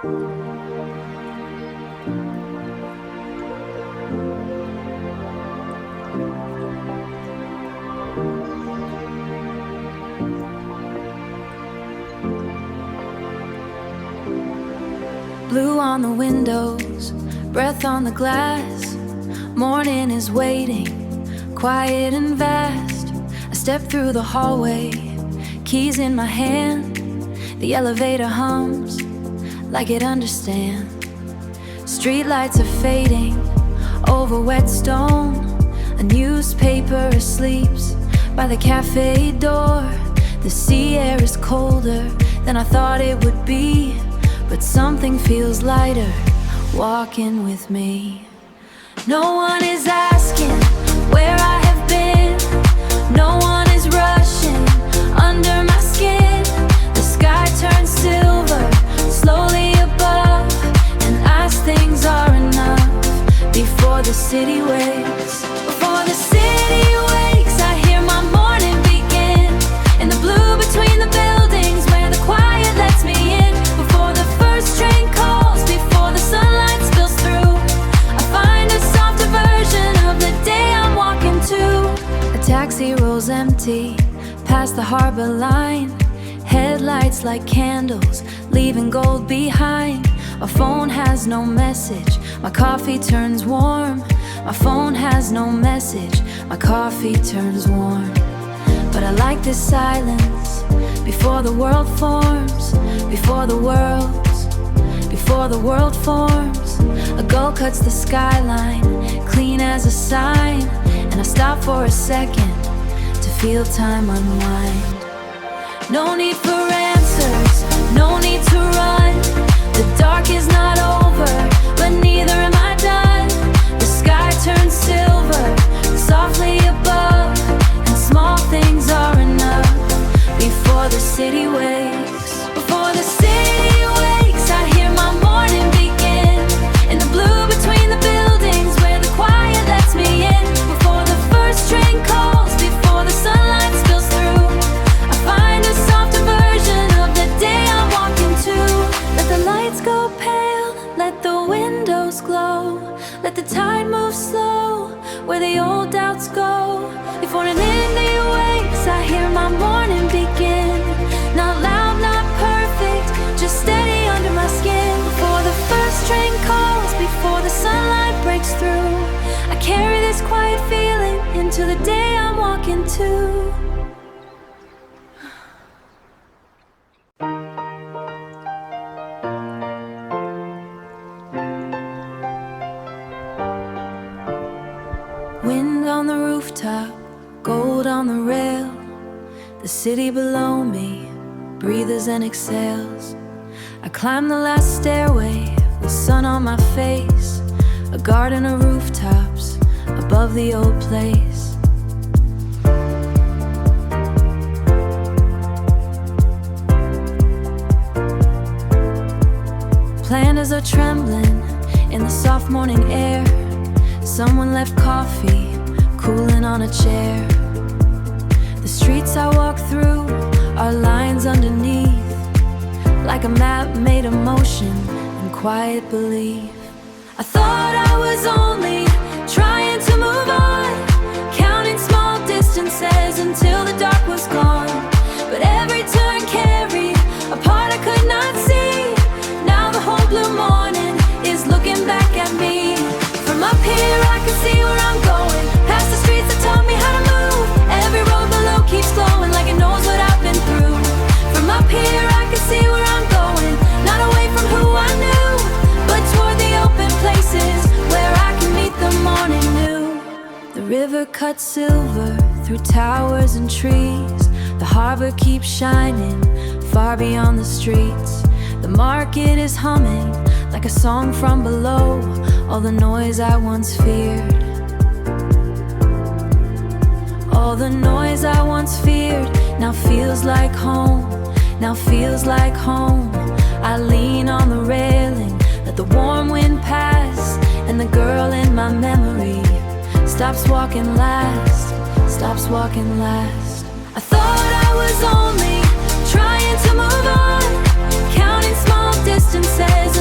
Blue on the windows, breath on the glass. Morning is waiting, quiet and vast. I step through the hallway, keys in my hand. The elevator hums like it understands. Streetlights are fading over wet stone. A newspaper sleeps by the cafe door. The sea air is colder than I thought it would be, but something feels lighter walking with me. No one is asking where I have been. No one is rushing under my skin. The sky turns silver slowly above, and as things are enough before the city wakes. Before the city wakes, I hear my morning begin in the blue between the buildings where the quiet lets me in. Before the first train calls, before the sunlight spills through, I find a softer version of the day I'm walking to. A taxi rolls empty past the harbor line. Headlights like candles, leaving gold behind. My phone has no message, my coffee turns warm. My phone has no message, my coffee turns warm. But I like this silence before the world forms. Before the world forms. A gull cuts the skyline, clean as a sign. And I stop for a second to feel time unwind. No need for answers, no need to run. The dark is not over, but neither am I done. The sky turns silver, softly above, and small things are enough before the city wakes. Before the city wakes, I hear my morning begin in the blue between the buildings where the quiet lets me in. Before the first train calls, before the sunlight spills through, I find a softer version of the day I'm walking to. Let the lights go pale, let the windows glow, let the tide move slow where the old doubts go. Before an ending wakes, I hear my morning begin. Not loud, not perfect, just steady under my skin. Before the first train calls, before the sunlight breaks through, I carry this quiet feeling into the day I'm walking to. Wind on the rooftop, gold on the rail. The city below me breathes and exhales. I climb the last stairway, the sun on my face. A garden of rooftops above the old place. Planters are trembling in the soft morning air. Someone left coffee cooling on a chair. The streets I walk through are lines underneath, like a map made of motion and quiet belief. I thought I was only trying to move on, counting small distances until the dark was gone. But every turn carried a part I could not see. Now the whole blue morning is looking back at me. From up here I can see where I'm going, past the streets that taught me how to move. Every road below keeps glowing like it knows what I've been through. From up here I can see where I'm going, not away from who I knew, but toward the open places where I can meet the morning new. The river cuts silver through towers and trees. The harbor keeps shining far beyond the streets. The market is humming like a song from below, all the noise I once feared. All the noise I once feared now feels like home, now feels like home. I lean on the railing, let the warm wind pass, and the girl in my memory stops walking last, stops walking last. I thought I was only trying to move on, counting small distances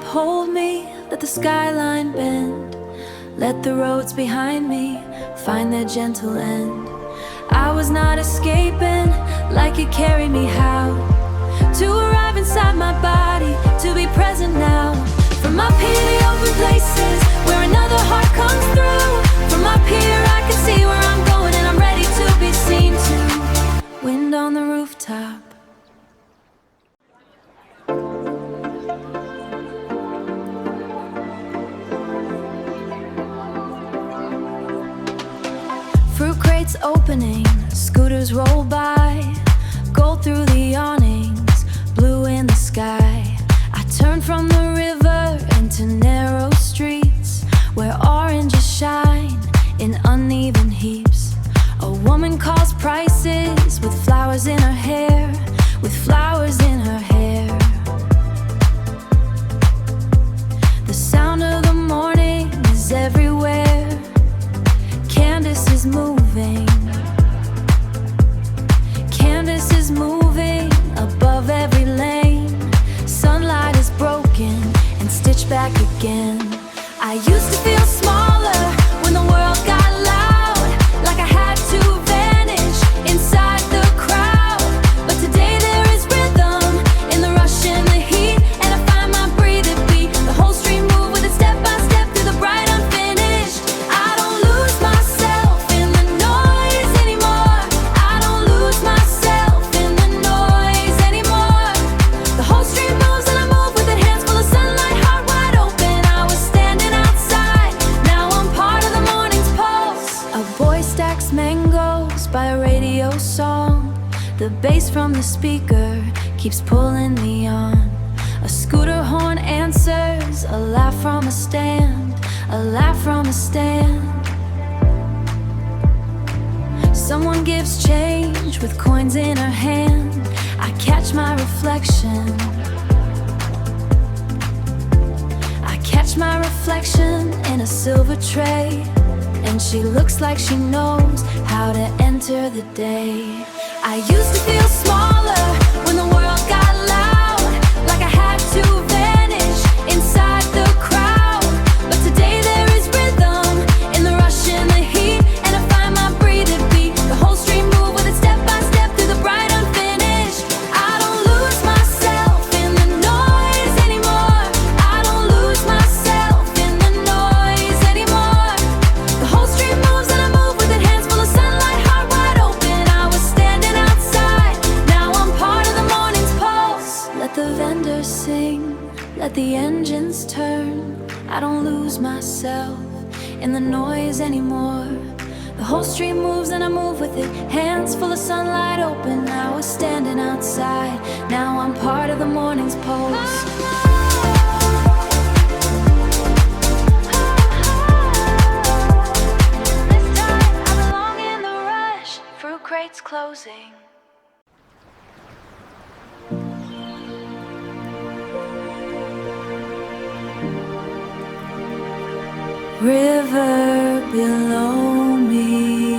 hold me, let the skyline bend. Let the roads behind me find their gentle end. I was not escaping like it carried me how to arrive inside my body, to be present now. From up here the open places where another heart comes through. From up here I can see where I'm going and I'm ready to be seen too. Wind on the rooftop. Fruit crates opening, scooters roll by, gold through the awnings, blue in the sky. I turn from the river into narrow streets where oranges shine in uneven heaps. A woman calls prices with flowers in her hair, with flowers in her hair. The sound of the morning is everywhere. Candace is moving. Candace is moving above every lane. Sunlight is broken and stitched back again. I used to feel smaller when the world got loud, like I had to vanish inside the crowd. But today there is rhythm in the rush and the heat, and I find my breathing beat. The whole stream move with it step by step through the bright unfinished. I don't lose myself in the noise anymore. I don't lose myself in the noise anymore. The whole stream moves and I move with it, hands full of sunlight, heart wide open. I was standing outside, now I'm part of the morning's pulse. A boy stacks mangoes by a radio song. The bass from the speaker keeps pulling me on. A scooter horn answers, a laugh from a stand, a laugh from a stand. Someone gives change with coins in her hand. I catch my reflection. I catch my reflection in a silver tray, and she looks like she knows how to enter the day. I used to feel smaller when the world got loud, like I had to vanish inside the crowd. But today there is rhythm in the rush and the heat, and I find my breathing beat. The whole stream move with it step by step through the bright unfinished. I don't lose myself in the noise anymore. I don't lose myself in the noise anymore. The whole stream moves and I move with it, hands full of sunlight, heart wide open. I was standing outside, now I'm part of the morning's pulse. Let the vendors sing, let the engines turn. I don't lose myself in the noise anymore. The whole stream moves and I move with it, hands full of sunlight open. I was standing outside, now I'm part of the morning's pulse. This time I belong in the rush, fruit crates closing. River below me,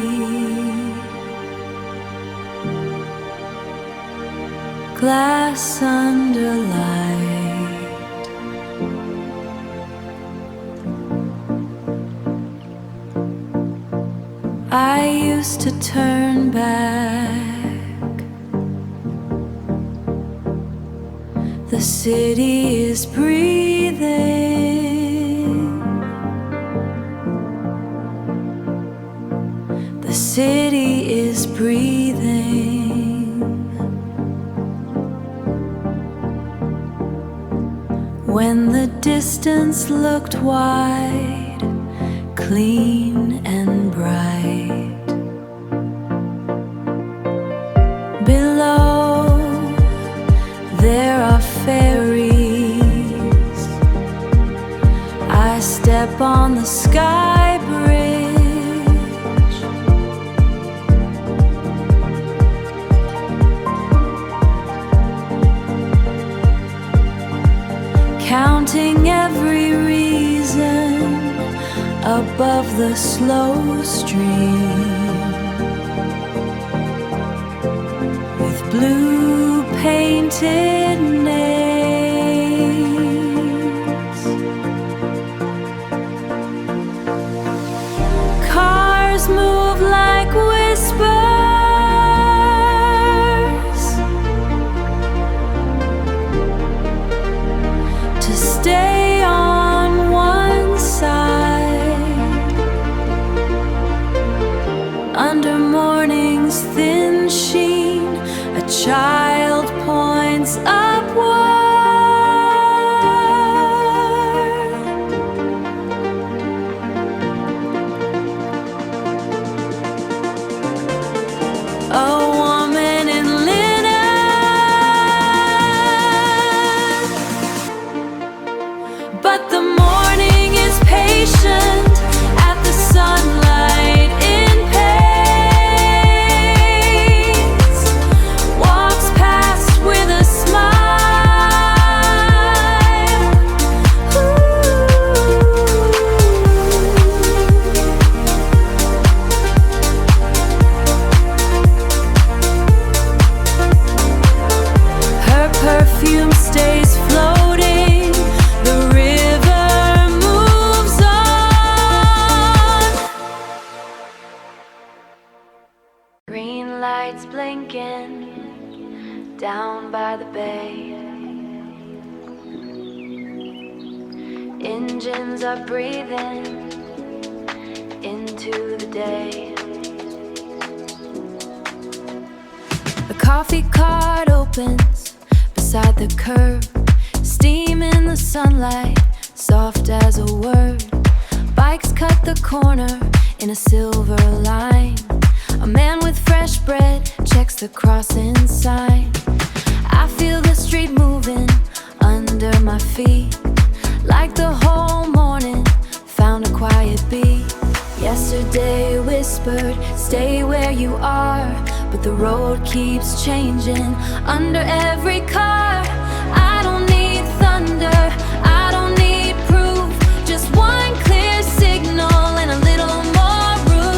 glass under light. I used to turn back. The city is breathing. The city is breathing. When the distance looked wide, clean and bright, below there are fairies. I step on the sky bridge, counting every reason above the slow stream, with blue painted names. but the morning is patient at the sunlight in pace, walks past with a smile. Her perfume stays floating, the river moves on. Green lights blinking down by the bay, engines are breathing into the day. A coffee cart opens beside the curb, steam in the sunlight, soft as a word. Bikes cut the corner in a silver line. A man with fresh bread checks the crossing sign. I feel the street moving under my feet, like the whole morning found a quiet beat. Yesterday whispered, stay where you are, but the road keeps changing under every car. I don't need thunder, I don't need proof, just one clear signal and a little more room.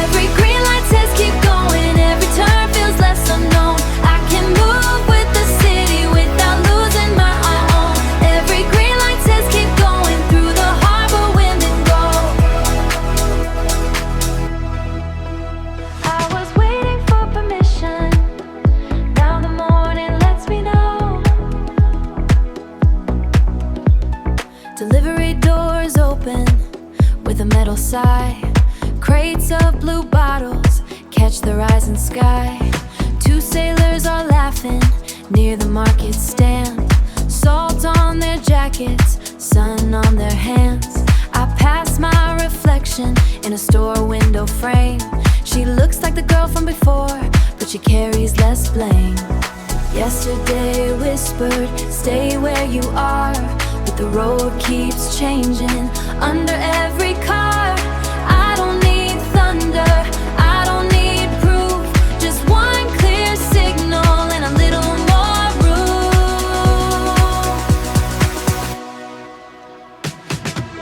Every green light says keep going, every turn feels less unknown. I can move with the city without losing my own. Every green light says keep going through the harbor, wind and gold. I was waiting for permission, now the morning lets me know. Delivery doors open with a metal sigh. Crates of blue bottles catch the rising sky. Two sailors are laughing near the market stand, salt on their jackets, sun on their hands. I pass my reflection in a store window frame. She looks like the girl from before, but she carries less blame. Yesterday whispered, stay where you are, but the road keeps changing under every car. I don't need thunder, I don't need proof, just one clear signal and a little more room.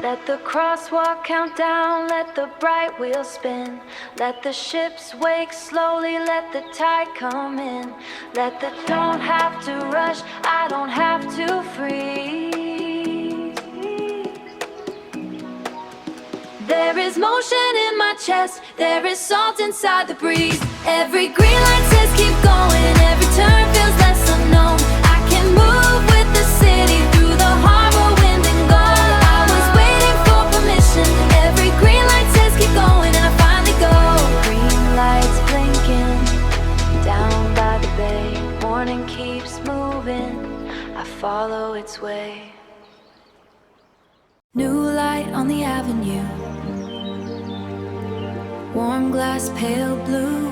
Let the crosswalk count down, let the bright wheel spin, let the ships wake slowly, let the tide come in. Let the don't have to rush, I don't have to freeze. There is motion in my chest, there is salt inside the breeze. Every green light says keep going, every turn feels less unknown. I can move with the city through the harbor, wind and gold. I was waiting for permission, every green light says keep going, and I finally go. Green lights blinking down by the bay, morning keeps moving, I follow its way. New light on the avenue, warm glass, pale blue.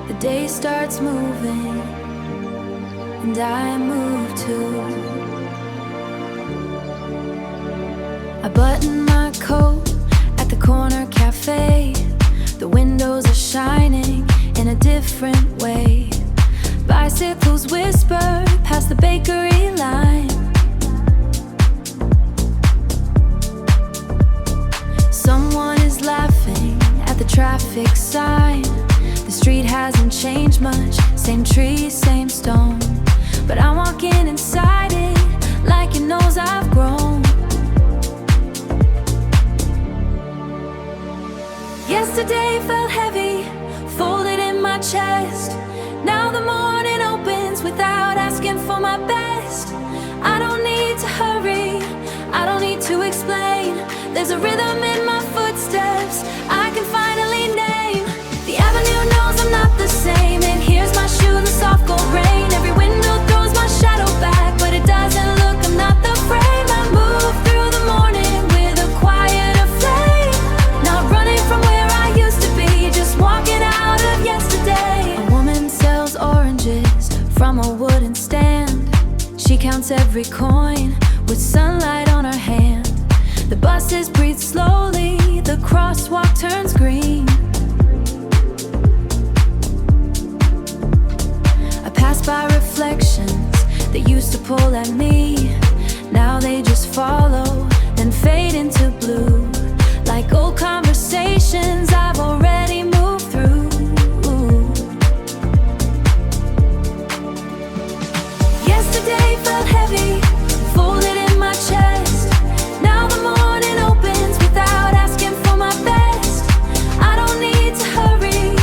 The day starts moving, and I move too. I button my coat at the corner cafe. The windows are shining in a different way. Bicycles whisper past the bakery line. Someone is laughing at the traffic sign. The street hasn't changed much, same trees, same stone, but I'm walking inside it like it knows I've grown. Yesterday felt heavy, folded in my chest. Now the morning opens without asking for my best. I don't need to hurry, I don't need to explain. There's a rhythm in my footsteps I can finally name. The avenue knows I'm not the same, and here's my shoe in the soft cold rain. Every window throws my shadow back, but it doesn't look, I'm not the frame. I move through the morning with a quieter flame, not running from where I used to be, just walking out of yesterday. A woman sells oranges counts every coin with sunlight on her hand. The buses breathe slowly, the crosswalk turns green. I pass by reflections that used to pull at me. Now they just follow, then fade into blue. Like old conversations I've already moved through. Yesterday felt heavy, folded in my chest. Now the morning opens without asking for my best. I don't need to hurry,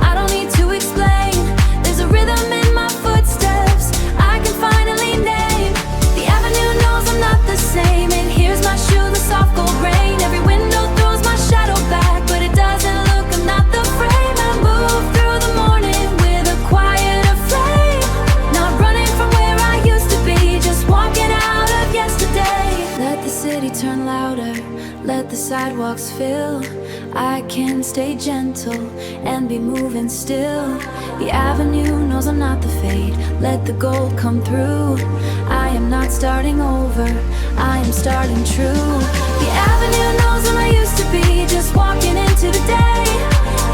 I don't need to explain. There's a rhythm in my footsteps I can finally name. The avenue knows I'm not the same. It hears my shoe, the soft gold rain. Every window throws my shadow back, but it doesn't look, I'm not the frame. I move through the morning with a quieter flame. Not running from where I used to be, just walking out of yesterday. Let the city turn louder, let the sidewalks fill. I can stay gentle and be moving still. The avenue knows I'm not the fade, let the gold come through. I am not starting over, I am starting true. The avenue knows I'm I used to be, just walking into the day.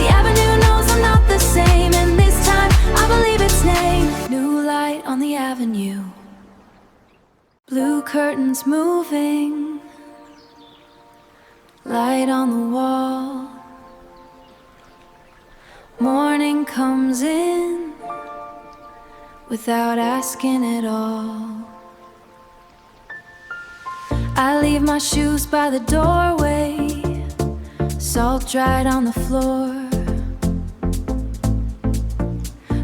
The avenue knows I'm not the same, and this time I believe its name. New light on the avenue, blue curtains moving, light on the wall. Morning comes in without asking at all. I leave my shoes by the doorway, salt dried on the floor.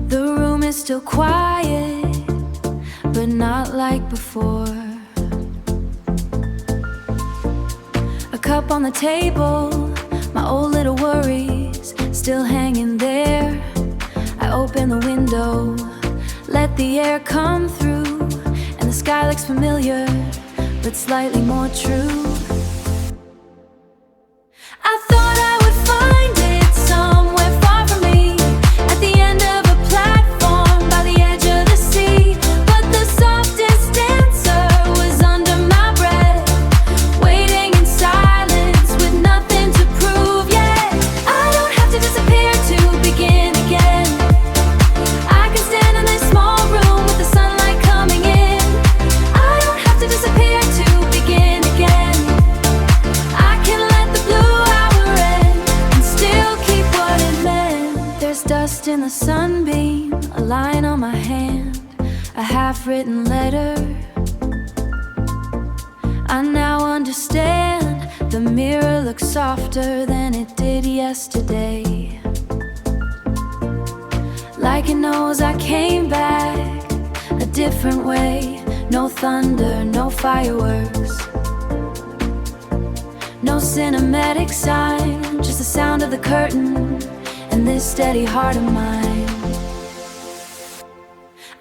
The room is still quiet, but not like before. A cup on the table, my old little worries still hanging there. I open the window, let the air come through, and the sky looks familiar, but slightly more true. I thought I would find it somewhere far from me, at the end of a platform by the edge of the sea. But the softest answer was under my breath, waiting in silence with nothing to prove yet. I don't have to disappear to begin again. I can stand in this small room with the sunlight coming in. I don't have to disappear to begin again. I can let the blue hour end and still keep what it meant. There's dust in the sunbeam, a line on my hand, a half-written letter. I now understand, the mirror looks softer than it did yesterday. Like it knows I came back a different way. No thunder, no fireworks, no cinematic sign, just the sound of the curtain and this steady heart of mine.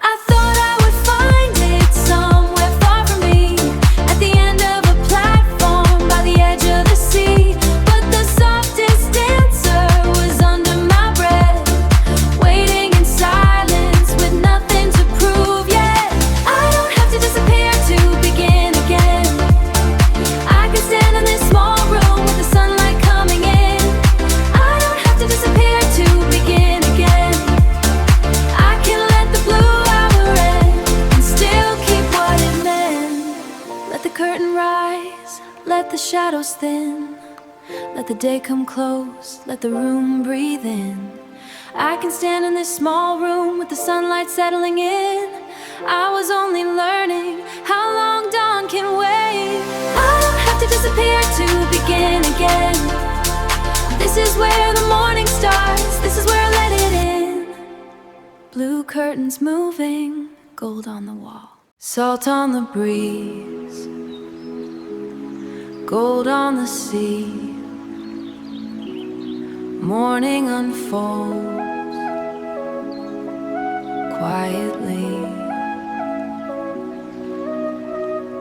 I thought I would find it somewhere far from me, at the end of a platform by the edge of the sea. But the softest answer was under my breath, waiting in silence with nothing to prove yet. I don't have to disappear to begin again. I can stand in this small room with the sunlight coming in. I don't have to disappear to begin again. I can let the blue hour end and still keep what it meant. Let the curtain rise, let the shadows thin, let the day come close, let the room breathe in. I can stand in this small room with the sunlight settling in. I was only learning how long dawn can wait. I don't have to disappear to begin again. This is where the morning starts, this is where I let it in. Blue curtains moving, gold on the wall, salt on the breeze, gold on the sea. Morning unfolds quietly.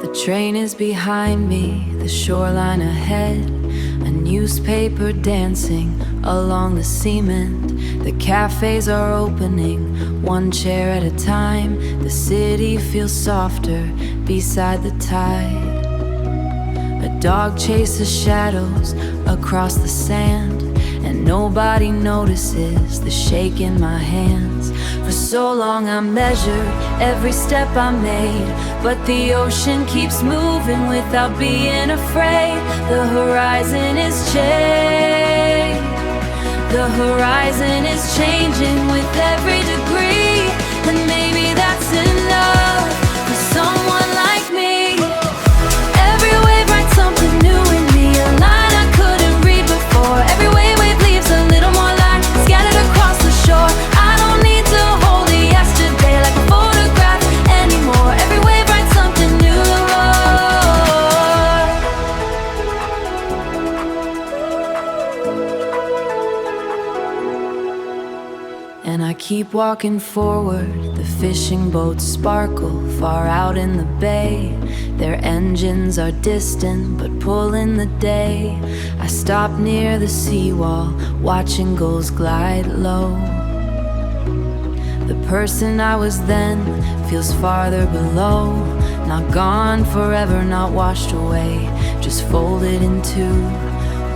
The train is behind me, the shoreline ahead, a newspaper dancing along the cement. The cafes are opening, one chair at a time. The city feels softer beside the tide. A dog chases shadows across the sand, and nobody notices the shake in my hands. For so long I measured every step I made, but the ocean keeps moving without being afraid. The horizon is changing. The horizon is changing with every degree, and maybe that's enough for someone like me. Every wave writes something new in me, a line I couldn't read before. Every wave leaves a little more light scattered across the shore. I don't need to hold it yesterday like a photograph anymore. Every wave writes something new. And I keep walking forward. The fishing boats sparkle far out in the bay. Their engines are distant but pull in the day. I stop near the seawall, watching gulls glide low. The person I was then feels farther below. Not gone forever, not washed away, just folded into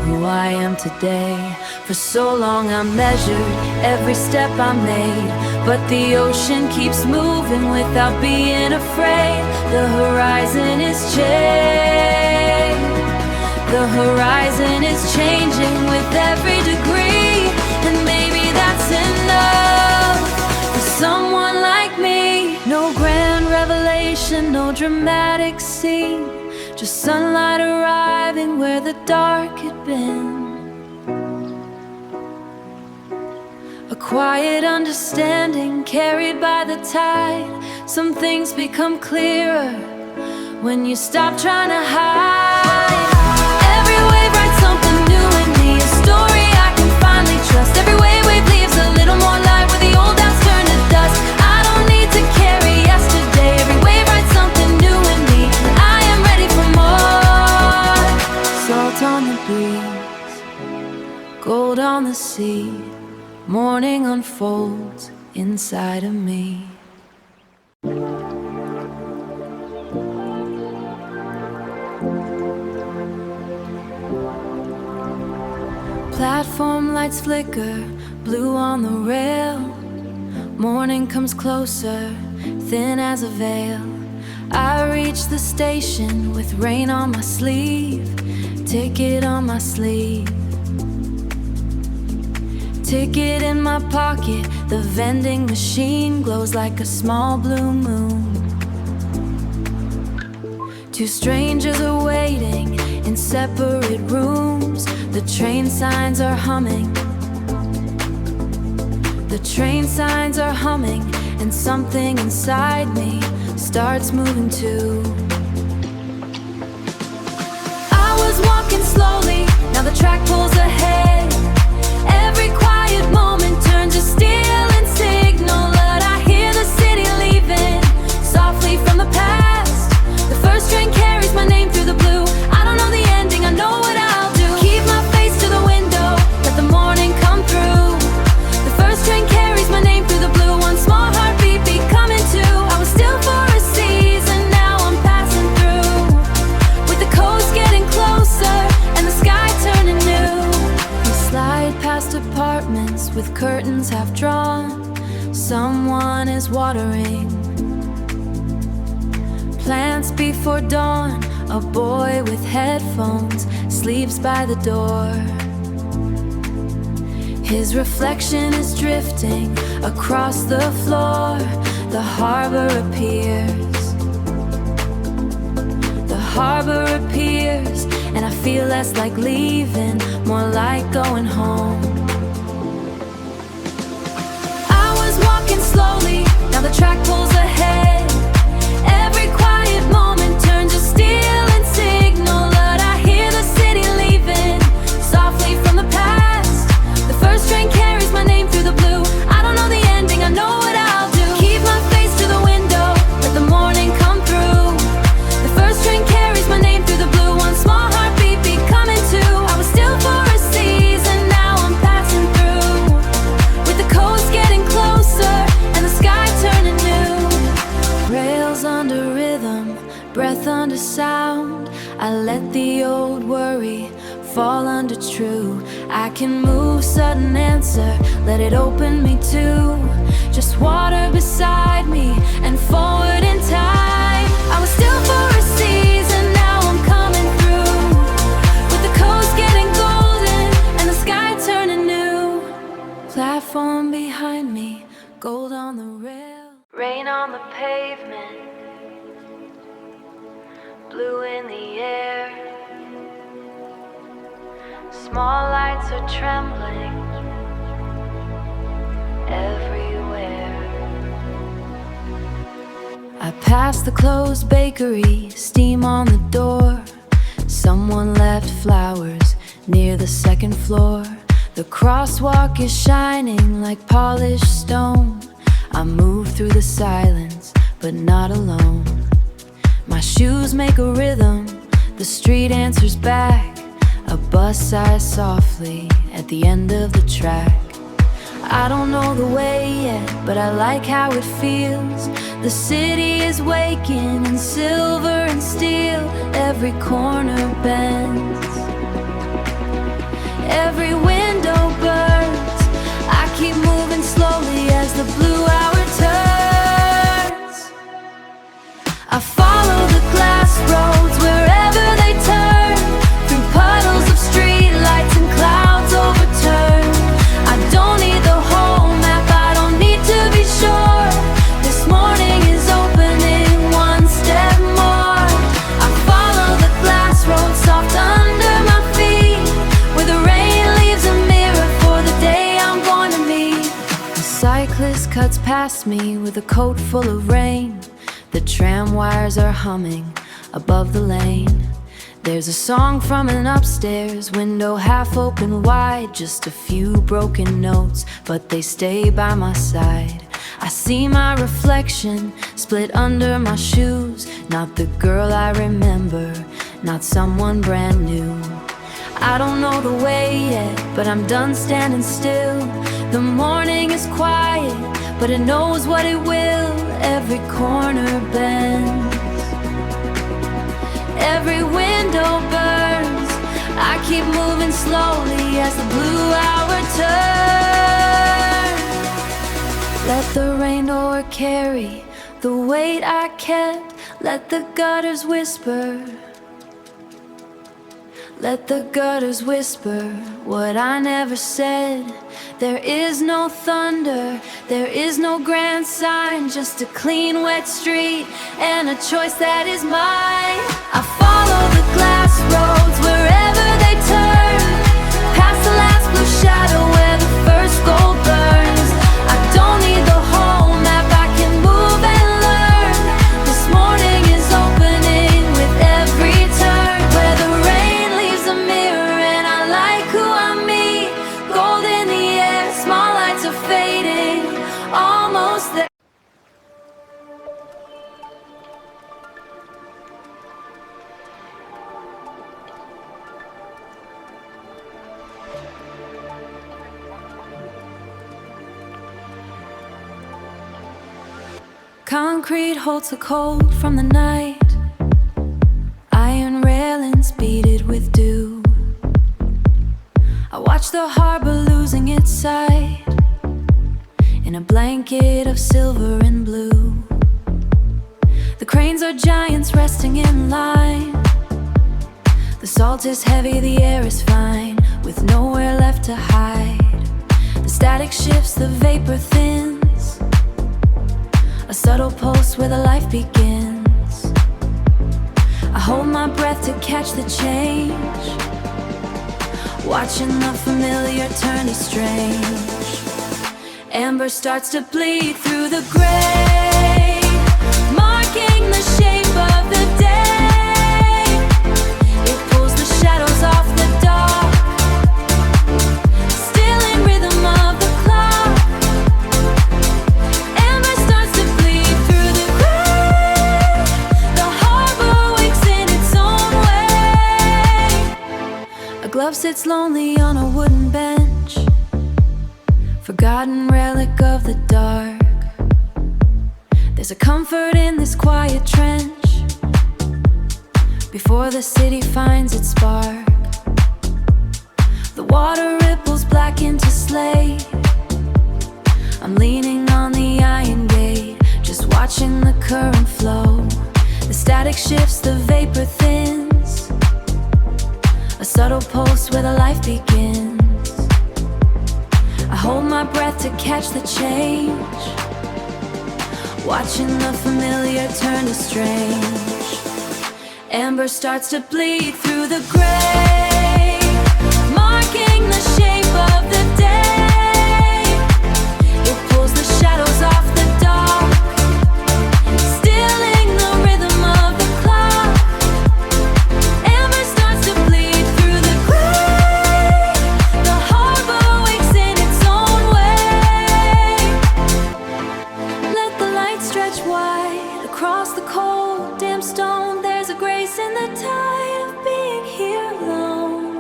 who I am today. For so long I measured every step I made, but the ocean keeps moving without being afraid. The horizon is changing. The horizon is changing with every degree, and maybe that's enough for someone like me. No grand revelation, no dramatic scene, just sunlight arriving where the dark had been. A quiet understanding carried by the tide. Some things become clearer when you stop trying to hide. Every wave writes something new in me, a story I can finally trust. Every wave leaves a little more light where the old doubts turn to dust. I don't need to carry yesterday. Every wave writes something new in me, and I am ready for more. Salt on the breeze, gold on the sea. Morning unfolds inside of me. Platform lights flicker, blue on the rail. Morning comes closer, thin as a veil. I reach the station with rain on my sleeve, ticket on my sleeve. Ticket in my pocket, the vending machine glows like a small blue moon. Two strangers are waiting in separate rooms. The train signs are humming. The train signs are humming, and something inside me starts moving too. I was walking slowly, now the track pulls ahead. Every quiet moment turns to steel and signal that I hear the city leaving softly from the past. The first train carries my name through the blue. I don't know the ending, I know what I'll do. Keep my face to the window, let the morning come through. The first train carries my name through the blue. One small heartbeat becoming two. I was still for a season, now I'm passing through. With the coast getting closer and the sky turning new. Slide past apartments with curtains half drawn. Someone is watering plants before dawn. A boy with headphones sleeps by the door. His reflection is drifting across the floor. The harbor appears. The harbor appears, and I feel less like leaving, more like going home. I was walking slowly, now the track pulls ahead. Every quiet moment turns to steel and signal that I hear the city leaving softly from the past. The first train carries my name through the blue. I don't know the ending, I know what I'll do. Keep my face to the window, let the morning come through. The first train carries my name through the blue. One small heartbeat becoming two. I was still for a season, now I'm past sound. I let the old worry fall under true. I can move, sudden answer, let it open me to just water beside me and forward in time. I was still for a season, now I'm coming through, with the coast getting golden and the sky turning new. Platform behind me, gold on the rail, rain on the pavement, blue in the air. Small lights are trembling everywhere. I passed the closed bakery, steam on the door. Someone left flowers near the second floor. The crosswalk is shining like polished stone. I move through the silence, but not alone. My shoes make a rhythm, the street answers back. A bus sighs softly at the end of the track. I don't know the way yet, but I like how it feels. The city is waking in silver and steel. Every corner bends, every window burns. I keep moving slowly as the blue hour turns. I follow the glass roads wherever they turn, through puddles of street lights and clouds overturned. I don't need the whole map, I don't need to be sure. This morning is opening one step more. I follow the glass road soft under my feet, where the rain leaves a mirror for the day I'm going to meet. The cyclist cuts past me with a coat full of rain. The tram wires are humming above the lane. There's a song from an upstairs window, half open wide. Just a few broken notes, but they stay by my side. I see my reflection split under my shoes. Not the girl I remember, not someone brand new. I don't know the way yet, but I'm done standing still. The morning is quiet, but it knows what it will. Every corner bends, every window burns. I keep moving slowly as the blue hour turns. Let the rain door carry the weight I kept. Let the gutters whisper, let the gutters whisper what I never said. There is no thunder, there is no grand sign, just a clean, wet street and a choice that is mine. I follow the glass roads wherever they turn, past the last blue shadow where the first gold burns. I don't need the whole map, I can move and learn. This morning is opening with every turn, where the rain leaves a mirror and I like who I meet. Gold in the air, small lights are fading, almost there. Concrete holds the cold from the night. Iron railings beaded with dew. I watch the harbor losing its sight in a blanket of silver and blue. The cranes are giants resting in line. The salt is heavy, the air is fine, with nowhere left to hide. The static shifts, the vapor thins, a subtle pulse where the life begins. I hold my breath to catch the change, watching the familiar turn to strange. Amber starts to bleed through the gray, marking the shape of the day. It pulls the shadows off the dark, still in rhythm of the clock. Amber starts to bleed through the gray. The harbor wakes in its own way. A glove sits lonely on a wooden bench, forgotten relic of the dark. There's a comfort in this quiet trench, before the city finds its spark. The water ripples black into slate. I'm leaning on the iron gate, just watching the current flow. The static shifts, the vapor thins, a subtle pulse where the life begins. I hold my breath to catch the change, watching the familiar turn to strange. Amber starts to bleed through the gray, marking the shape of the day. It pulls the shadows off the dark, stealing the rhythm of the clock. Amber starts to bleed through the gray. The harbor wakes in its own way. Let the light stretch wide across the cold, damp stone. There's a grace in the tide of being here alone.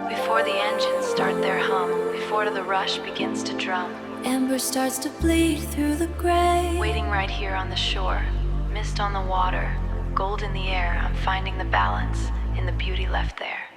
Before the engines start their hum, before the rush begins to drum, Amber starts to bleed through the gray. Waiting right here on the shore, mist on the water, gold in the air. I'm finding the balance in the beauty left there.